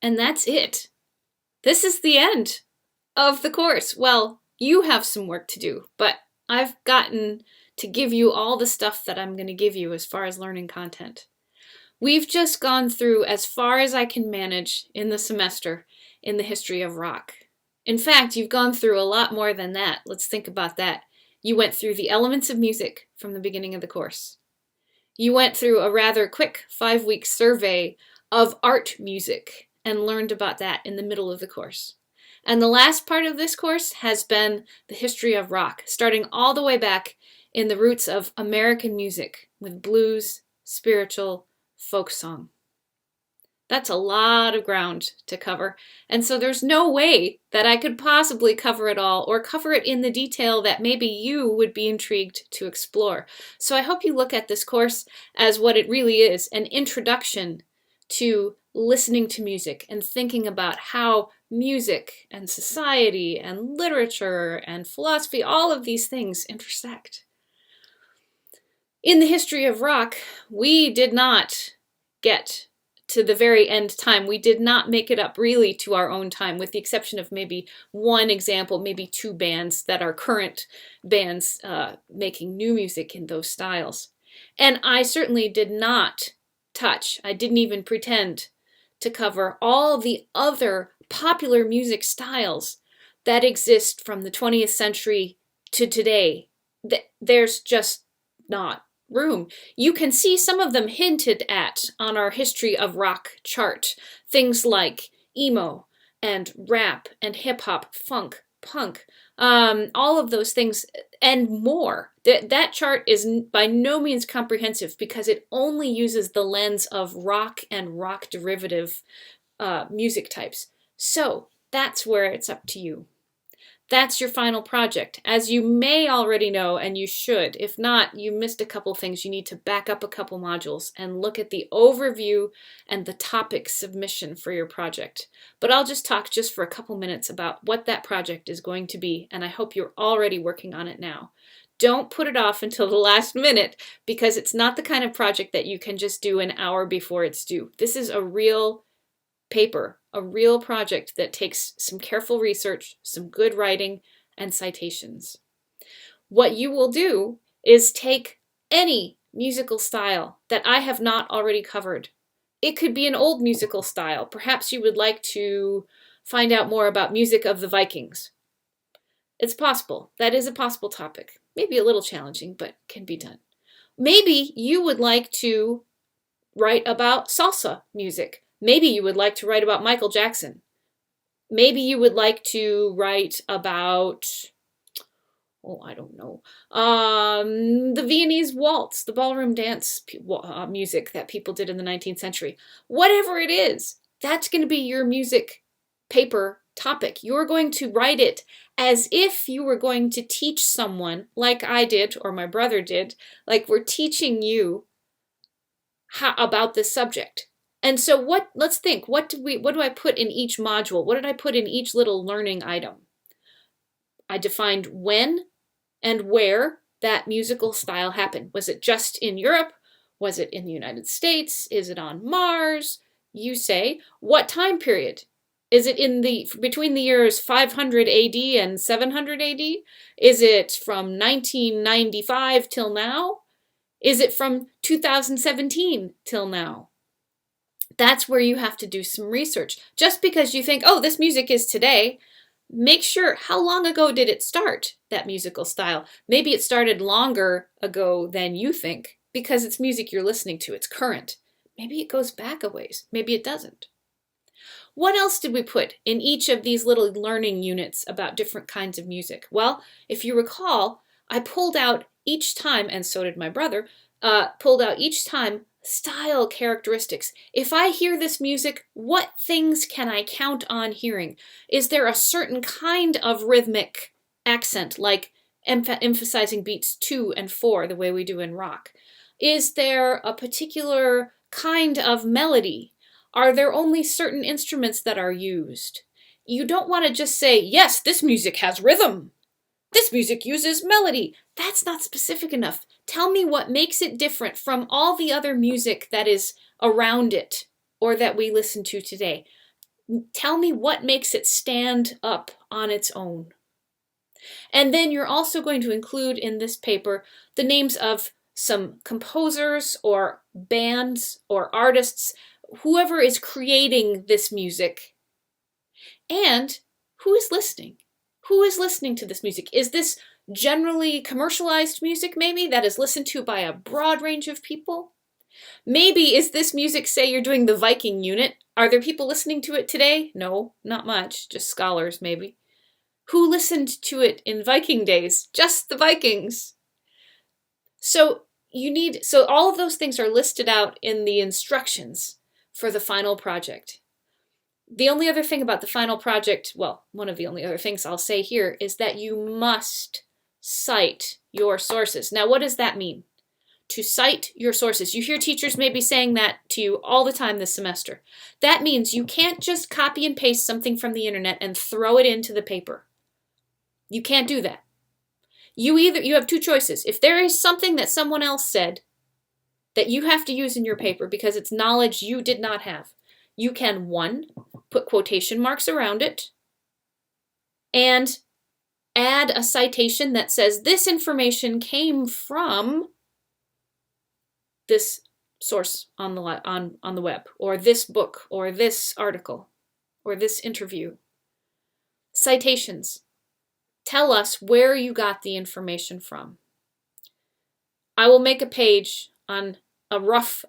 And that's it. This is the end of the course. Well, you have some work to do, but I've gotten to give you all the stuff that I'm going to give you as far as learning content. We've just gone through as far as I can manage in the semester in the history of rock. In fact, you've gone through a lot more than that. Let's think about that. You went through the elements of music from the beginning of the course. You went through a rather quick 5-week survey of art music and learned about that in the middle of the course. And the last part of this course has been the history of rock, starting all the way back in the roots of American music with blues, spiritual, folk song. That's a lot of ground to cover, and so there's no way that I could possibly cover it all or cover it in the detail that maybe you would be intrigued to explore. So I hope you look at this course as what it really is, an introduction to listening to music and thinking about how music and society and literature and philosophy, all of these things intersect. In the history of rock, we did not get to the very end time. We did not make it up really to our own time, with the exception of maybe one example, maybe 2 bands that are current bands making new music in those styles. And I certainly did not touch, I didn't even pretend to cover all the other popular music styles that exist from the 20th century to today. There's just not room. You can see some of them hinted at on our history of rock chart. Things like emo and rap and hip hop, funk, punk, all of those things and more. That chart is by no means comprehensive because it only uses the lens of rock and rock derivative music types. So that's where it's up to you. That's your final project. As you may already know, and you should, if not, you missed a couple things. You need to back up a couple modules and look at the overview and the topic submission for your project. But I'll just talk just for a couple minutes about what that project is going to be, and I hope you're already working on it now. Don't put it off until the last minute, because it's not the kind of project that you can just do an hour before it's due. This is a real paper, a real project that takes some careful research, some good writing, and citations. What you will do is take any musical style that I have not already covered. It could be an old musical style. Perhaps you would like to find out more about music of the Vikings. It's possible. That is a possible topic. Maybe a little challenging, but can be done. Maybe you would like to write about salsa music. Maybe you would like to write about Michael Jackson. Maybe you would like to write about, I don't know, the Viennese waltz, the ballroom dance music that people did in the 19th century. Whatever it is, that's going to be your music paper topic. You're going to write it as if you were going to teach someone, like I did or my brother did, like we're teaching you about this subject. And so let's think, what do I put in each module? What did I put in each little learning item? I defined when and where that musical style happened. Was it just in Europe? Was it in the United States? Is it on Mars? You say. What time period? Is it between the years 500 AD and 700 AD? Is it from 1995 till now? Is it from 2017 till now? That's where you have to do some research. Just because you think, oh, this music is today, make sure, how long ago did it start, that musical style? Maybe it started longer ago than you think, because it's music you're listening to, it's current. Maybe it goes back a ways, maybe it doesn't. What else did we put in each of these little learning units about different kinds of music? Well, if you recall, I pulled out each time, and so did my brother, pulled out each time style characteristics. If I hear this music, what things can I count on hearing? Is there a certain kind of rhythmic accent, like emphasizing beats 2 and 4 the way we do in rock? Is there a particular kind of melody? Are there only certain instruments that are used? You don't want to just say, yes, this music has rhythm. This music uses melody. That's not specific enough. Tell me what makes it different from all the other music that is around it or that we listen to today. Tell me what makes it stand up on its own. And then you're also going to include in this paper the names of some composers or bands or artists, whoever is creating this music, and who is listening. Who is listening to this music? Is this generally commercialized music, maybe, that is listened to by a broad range of people? Maybe is this music, say you're doing the Viking unit, are there people listening to it today? No, not much, just scholars maybe. Who listened to it in Viking days? Just the Vikings. So all of those things are listed out in the instructions for the final project. The only other thing about the final project, well, one of the only other things I'll say here is that you must cite your sources. Now, what does that mean? To cite your sources. You hear teachers maybe saying that to you all the time this semester. That means you can't just copy and paste something from the internet and throw it into the paper. You can't do that. You have two choices. If there is something that someone else said that you have to use in your paper because it's knowledge you did not have, you can, one, put quotation marks around it and add a citation that says this information came from this source on the web, or this book, or this article, or this interview. Citations. Tell us where you got the information from. I will make a page on a rough,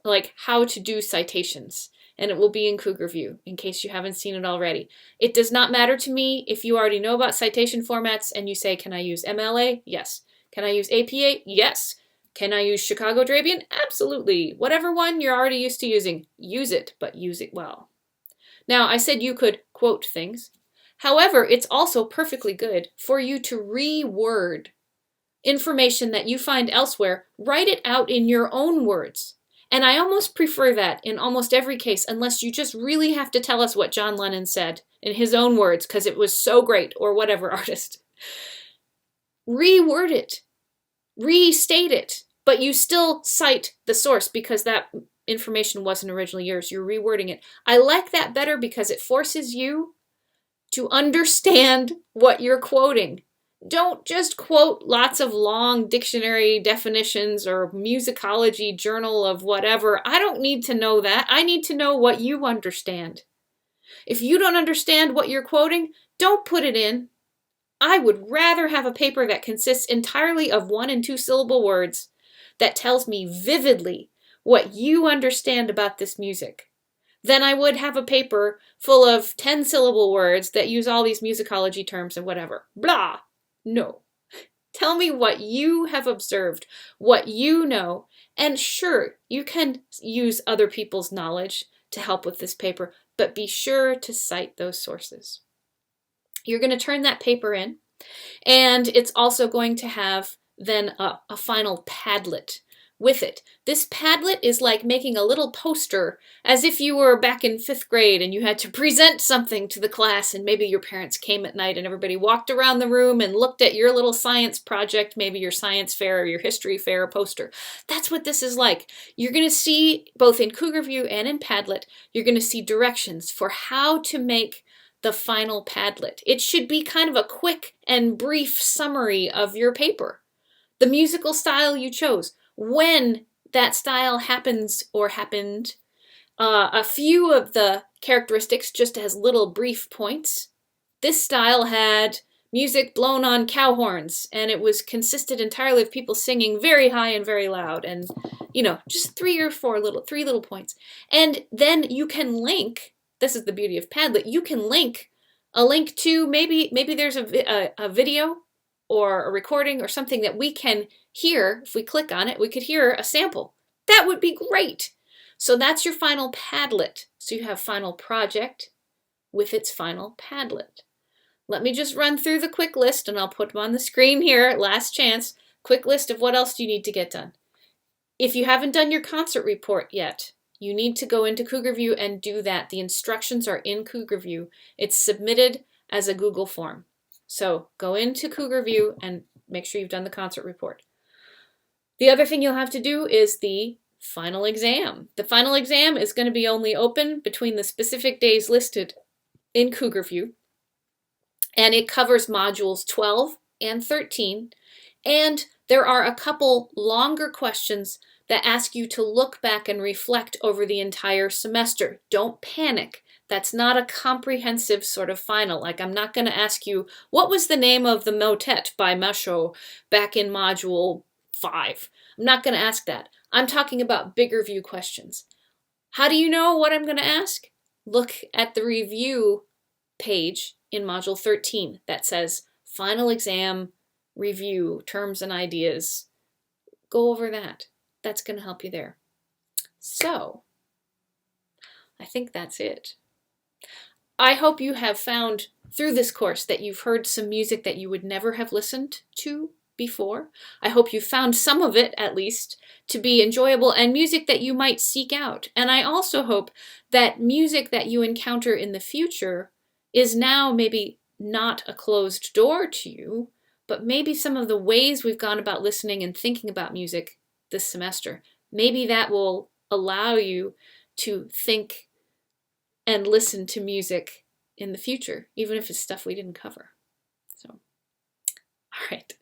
how to do citations, and it will be in Cougar View, in case you haven't seen it already. It does not matter to me if you already know about citation formats and you say, can I use MLA? Yes. Can I use APA? Yes. Can I use Chicago Drabian? Absolutely. Whatever one you're already used to using, use it, but use it well. Now, I said you could quote things. However, it's also perfectly good for you to reword information that you find elsewhere, write it out in your own words. And I almost prefer that in almost every case, unless you just really have to tell us what John Lennon said in his own words because it was so great, or whatever artist. Reword it. Restate it, but you still cite the source because that information wasn't originally yours. You're rewording it. I like that better because it forces you to understand what you're quoting. Don't just quote lots of long dictionary definitions or musicology journal of whatever. I don't need to know that. I need to know what you understand. If you don't understand what you're quoting, don't put it in. I would rather have a paper that consists entirely of 1 and 2 syllable words that tells me vividly what you understand about this music than I would have a paper full of 10 syllable words that use all these musicology terms and whatever. Blah. No. Tell me what you have observed, what you know, and sure, you can use other people's knowledge to help with this paper, but be sure to cite those sources. You're going to turn that paper in, and it's also going to have then a final Padlet with it. This Padlet is like making a little poster as if you were back in 5th grade and you had to present something to the class, and maybe your parents came at night and everybody walked around the room and looked at your little science project, maybe your science fair or your history fair poster. That's what this is like. You're going to see, both in Cougar View and in Padlet, you're going to see directions for how to make the final Padlet. It should be kind of a quick and brief summary of your paper. The musical style you chose, when that style happens or happened, a few of the characteristics just as little brief points. This style had music blown on cow horns, and it consisted entirely of people singing very high and very loud, and just 3 or 4 little points. And then you can link. This is the beauty of Padlet. You can link a link to maybe there's a video or a recording or something that we can hear. If we click on it, we could hear a sample. That would be great. So that's your final Padlet. So you have final project with its final Padlet. Let me just run through the quick list, and I'll put them on the screen here, last chance. Quick list of what else do you need to get done. If you haven't done your concert report yet, you need to go into Cougar View and do that. The instructions are in Cougar View. It's submitted as a Google form. So go into Cougar View and make sure you've done the concert report. The other thing you'll have to do is the final exam. The final exam is going to be only open between the specific days listed in Cougar View, and it covers modules 12 and 13. And there are a couple longer questions that ask you to look back and reflect over the entire semester. Don't panic. That's not a comprehensive sort of final. Like, I'm not going to ask you, what was the name of the motet by Machaut back in module 5? I'm not going to ask that. I'm talking about bigger view questions. How do you know what I'm going to ask? Look at the review page in module 13 that says final exam, review, terms and ideas. Go over that. That's going to help you there. So, I think that's it. I hope you have found through this course that you've heard some music that you would never have listened to before. I hope you found some of it, at least, to be enjoyable and music that you might seek out. And I also hope that music that you encounter in the future is now maybe not a closed door to you, but maybe some of the ways we've gone about listening and thinking about music this semester. Maybe that will allow you to think and listen to music in the future, even if it's stuff we didn't cover. So, all right.